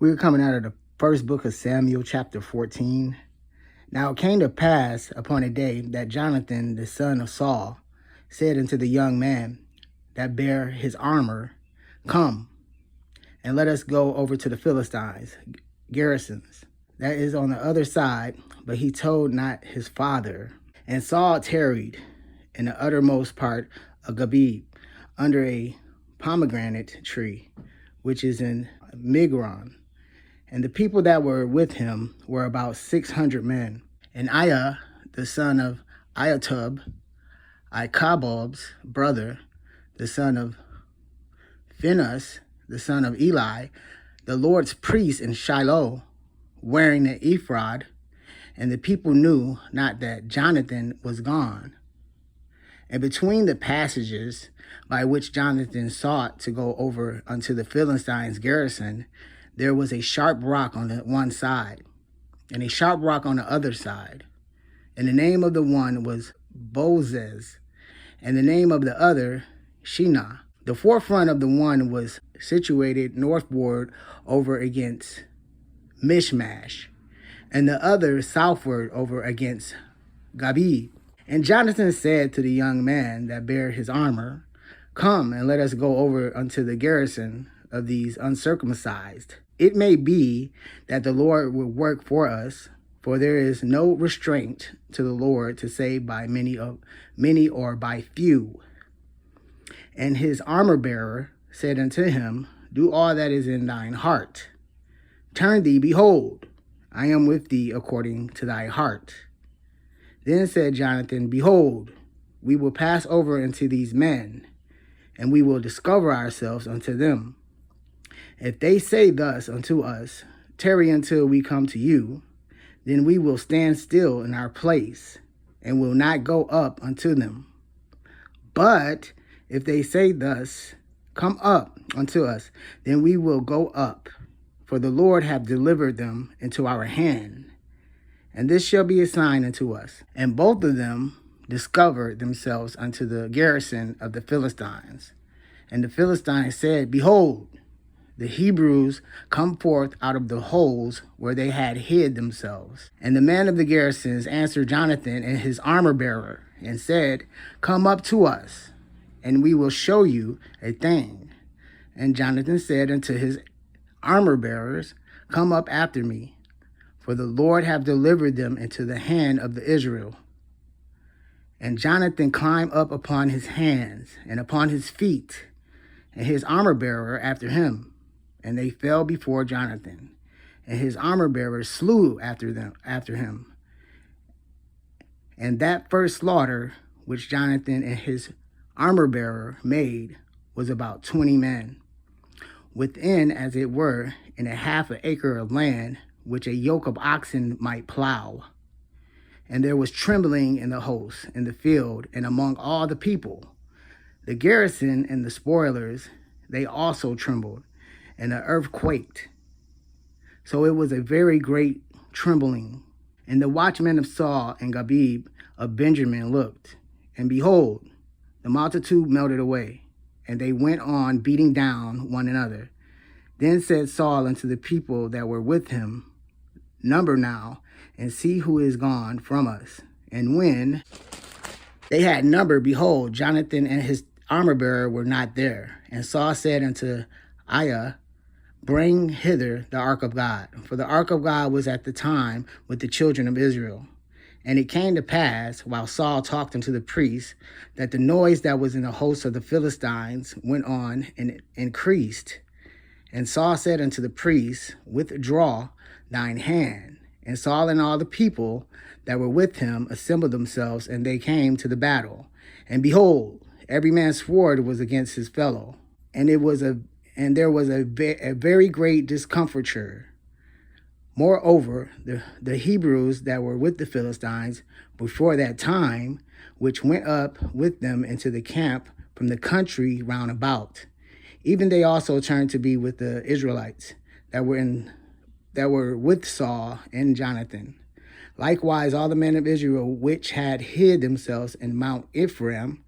We were coming out of the first book of Samuel, chapter 14. Now it came to pass upon a day that Jonathan, the son of Saul, said unto the young man that bare his armor, Come, and let us go over to the Philistines, garrisons, that is on the other side. But he told not his father. And Saul tarried in the uttermost part of Gibeah, under a pomegranate tree, which is in Migron. And the people that were with him were about 600 men. And the son of Ahitub, Ichabod's brother, the son of Phinehas, the son of Eli, the Lord's priest in Shiloh, wearing an ephod. And the people knew not that Jonathan was gone. And between the passages by which Jonathan sought to go over unto the Philistines' garrison, there was a sharp rock on the one side, and a sharp rock on the other side. And the name of the one was Bozez, and the name of the other Shinnah. The forefront of the one was situated northward over against Mishmash, and the other southward over against Gibeah. And Jonathan said to the young man that bare his armor, Come, and let us go over unto the garrison of these uncircumcised. It may be that the Lord will work for us, for there is no restraint to the Lord to save by many or by few. And his armor bearer said unto him, Do all that is in thine heart. Turn thee, behold, I am with thee according to thy heart. Then said Jonathan, Behold, we will pass over unto these men, and we will discover ourselves unto them. If they say thus unto us, Tarry until we come to you, then we will stand still in our place, and will not go up unto them. But if they say thus, Come up unto us, then we will go up, for the Lord hath delivered them into our hand. And this shall be a sign unto us. And both of them discovered themselves unto the garrison of the Philistines. And the Philistines said, Behold, the Hebrews come forth out of the holes where they had hid themselves. And the man of the garrisons answered Jonathan and his armor bearer, and said, Come up to us, and we will show you a thing. And Jonathan said unto his armor bearers, Come up after me, for the Lord hath delivered them into the hand of the Israel. And Jonathan climbed up upon his hands and upon his feet, and his armor bearer after him. And they fell before Jonathan, and his armor bearer slew after him. And that first slaughter which Jonathan and his armor bearer made was about 20 men, within, as it were, in a half an acre of land, which a yoke of oxen might plow. And there was trembling in the host, in the field, and among all the people. The garrison and the spoilers, they also trembled, and the earth quaked. So it was a very great trembling. And the watchmen of Saul and Gibeah of Benjamin looked, and behold, the multitude melted away, and they went on beating down one another. Then said Saul unto the people that were with him, Number now, and see who is gone from us. And when they had numbered, behold, Jonathan and his armor bearer were not there. And Saul said unto Bring hither the ark of God. For the ark of God was at the time with the children of Israel. And it came to pass, while Saul talked unto the priests, that the noise that was in the host of the Philistines went on and increased. And Saul said unto the priests, Withdraw thine hand. And Saul and all the people that were with him assembled themselves, and they came to the battle. And behold, every man's sword was against his fellow. And there was a very great discomfiture. Moreover, the Hebrews that were with the Philistines before that time, which went up with them into the camp from the country round about, even they also turned to be with the Israelites that were with Saul and Jonathan. Likewise, all the men of Israel which had hid themselves in Mount Ephraim,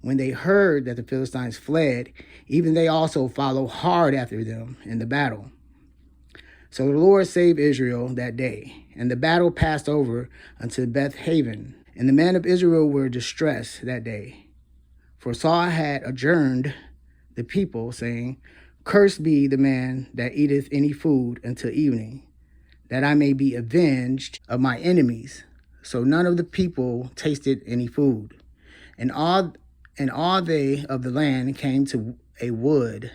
when they heard that the Philistines fled, even they also followed hard after them in the battle. So the Lord saved Israel that day, and the battle passed over unto Beth Haven. And the men of Israel were distressed that day. For Saul had adjourned the people, saying, Cursed be the man that eateth any food until evening, that I may be avenged of my enemies. So none of the people tasted any food. And all they of the land came to a wood,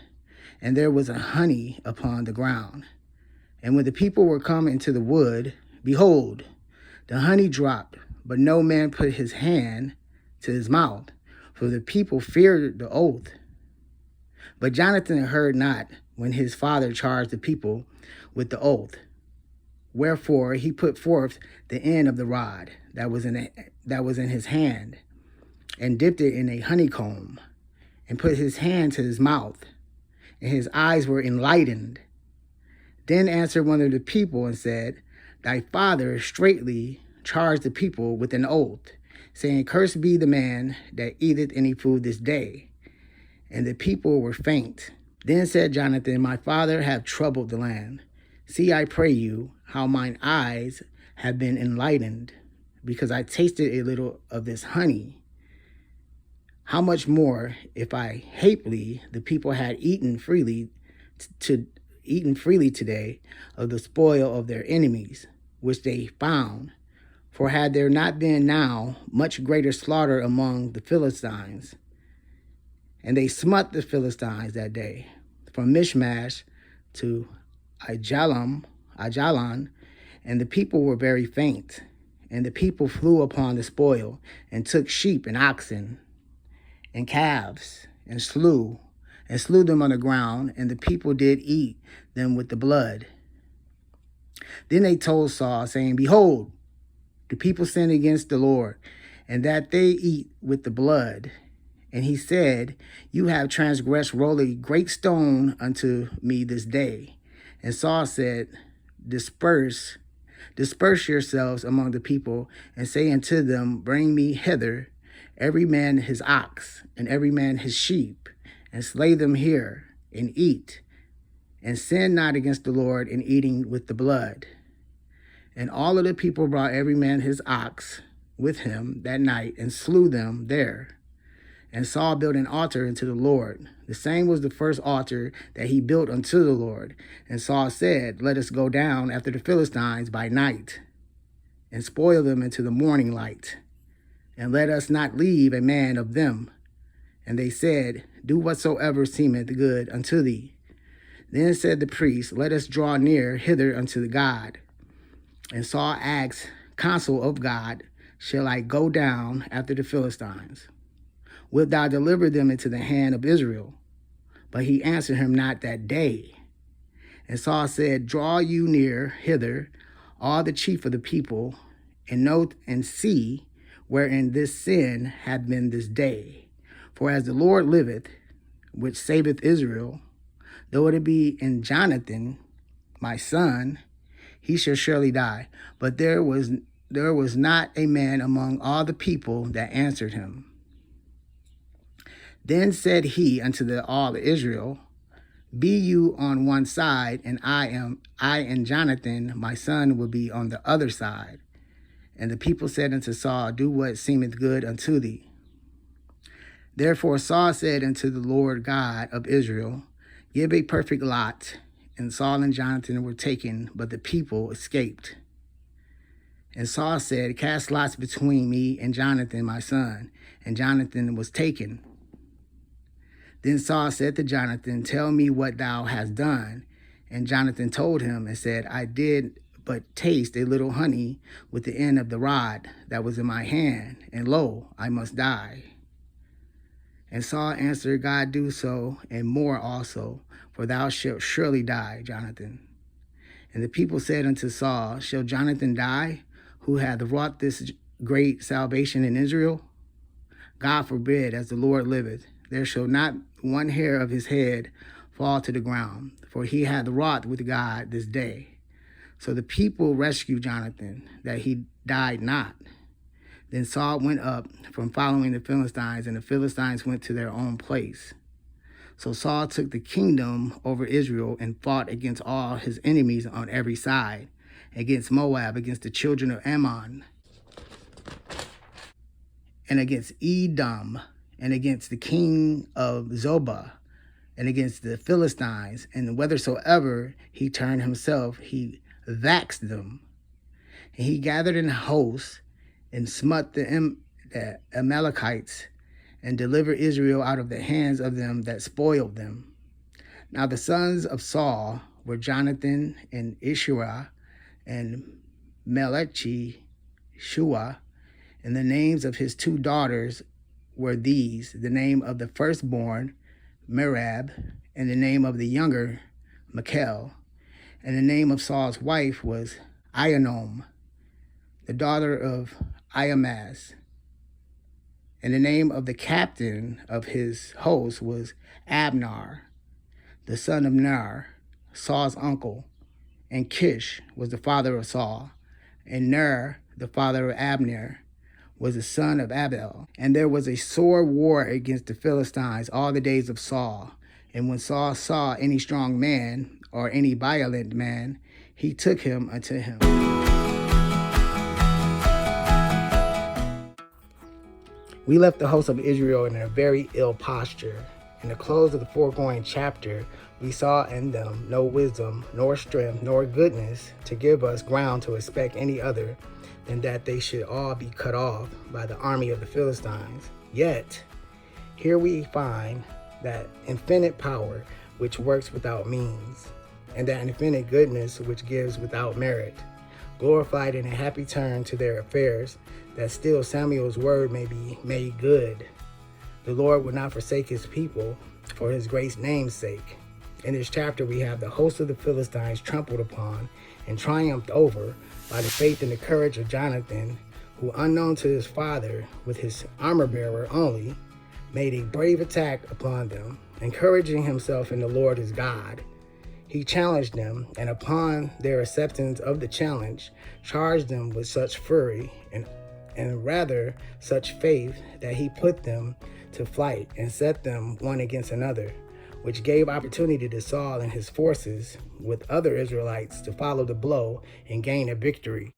and there was a honey upon the ground. And when the people were come into the wood, behold, the honey dropped, but no man put his hand to his mouth, for the people feared the oath. But Jonathan heard not when his father charged the people with the oath. Wherefore he put forth the end of the rod that was in his hand, and dipped it in a honeycomb, and put his hand to his mouth, and his eyes were enlightened. Then answered one of the people and said, Thy father straitly charged the people with an oath, saying, Cursed be the man that eateth any food this day. And the people were faint. Then said Jonathan, My father hath troubled the land. See, I pray you, how mine eyes have been enlightened, because I tasted a little of this honey. How much more, if I haply the people had eaten freely today of the spoil of their enemies, which they found. For had there not been now much greater slaughter among the Philistines? And they smote the Philistines that day, from Michmash to Aijalon, and the people were very faint. And the people flew upon the spoil, and took sheep and oxen and calves, and slew them on the ground, and the people did eat them with the blood. Then they told Saul, saying, Behold, the people sin against the Lord, and that they eat with the blood. And he said, You have transgressed, roll a great stone unto me this day. And Saul said, Disperse yourselves among the people, and say unto them, Bring me hither every man his ox, and every man his sheep, and slay them here, and eat, and sin not against the Lord in eating with the blood. And all of the people brought every man his ox with him that night, and slew them there. And Saul built an altar unto the Lord. The same was the first altar that he built unto the Lord. And Saul said, Let us go down after the Philistines by night, and spoil them into the morning light, and let us not leave a man of them. And they said, Do whatsoever seemeth good unto thee. Then said the priest, Let us draw near hither unto the God. And Saul asked counsel of God, Shall I go down after the Philistines? Wilt thou deliver them into the hand of Israel? But he answered him not that day. And Saul said, Draw you near hither, all the chief of the people, and note and see wherein this sin hath been this day. For as the Lord liveth, which saveth Israel, though it be in Jonathan, my son, he shall surely die. But there was not a man among all the people that answered him. Then said he unto all Israel, Be you on one side, and I and Jonathan my son will be on the other side. And the people said unto Saul, Do what seemeth good unto thee. Therefore Saul said unto the Lord God of Israel, Give a perfect lot. And Saul and Jonathan were taken, but the people escaped. And Saul said, Cast lots between me and Jonathan my son. And Jonathan was taken. Then Saul said to Jonathan, Tell me what thou hast done. And Jonathan told him and said, I did but taste a little honey with the end of the rod that was in my hand, and lo, I must die. And Saul answered, God do so, and more also, for thou shalt surely die, Jonathan. And the people said unto Saul, Shall Jonathan die, who hath wrought this great salvation in Israel? God forbid, as the Lord liveth, there shall not one hair of his head fall to the ground, for he hath wrought with God this day. So the people rescued Jonathan, that he died not. Then Saul went up from following the Philistines, and the Philistines went to their own place. So Saul took the kingdom over Israel and fought against all his enemies on every side, against Moab, against the children of Ammon, and against Edom, and against the king of Zobah, and against the Philistines. And whithersoever he turned himself, he vexed them. And he gathered in hosts and smote the Amalekites, and delivered Israel out of the hands of them that spoiled them. Now the sons of Saul were Jonathan and Ishua and Melechi Shua, and the names of his two daughters were these: the name of the firstborn, Merab, and the name of the younger, Michal. And the name of Saul's wife was Ahinoam, the daughter of Ahimaaz. And the name of the captain of his host was Abner, the son of Ner, Saul's uncle. And Kish was the father of Saul. And Ner, the father of Abner, was the son of Abel. And there was a sore war against the Philistines all the days of Saul. And when Saul saw any strong man or any violent man, he took him unto him. We left the host of Israel in a very ill posture. In the close of the foregoing chapter, we saw in them no wisdom, nor strength, nor goodness to give us ground to expect any other than that they should all be cut off by the army of the Philistines. Yet, here we find that infinite power which works without means, and that infinite goodness which gives without merit, glorified in a happy turn to their affairs, that still Samuel's word may be made good. The Lord will not forsake his people for his great name's sake. In this chapter, we have the host of the Philistines trampled upon and triumphed over by the faith and the courage of Jonathan, who, unknown to his father, with his armor-bearer only, made a brave attack upon them, encouraging himself in the Lord his God. He challenged them, and upon their acceptance of the challenge, charged them with such fury and rather such faith that he put them to flight and set them one against another, which gave opportunity to Saul and his forces with other Israelites to follow the blow and gain a victory.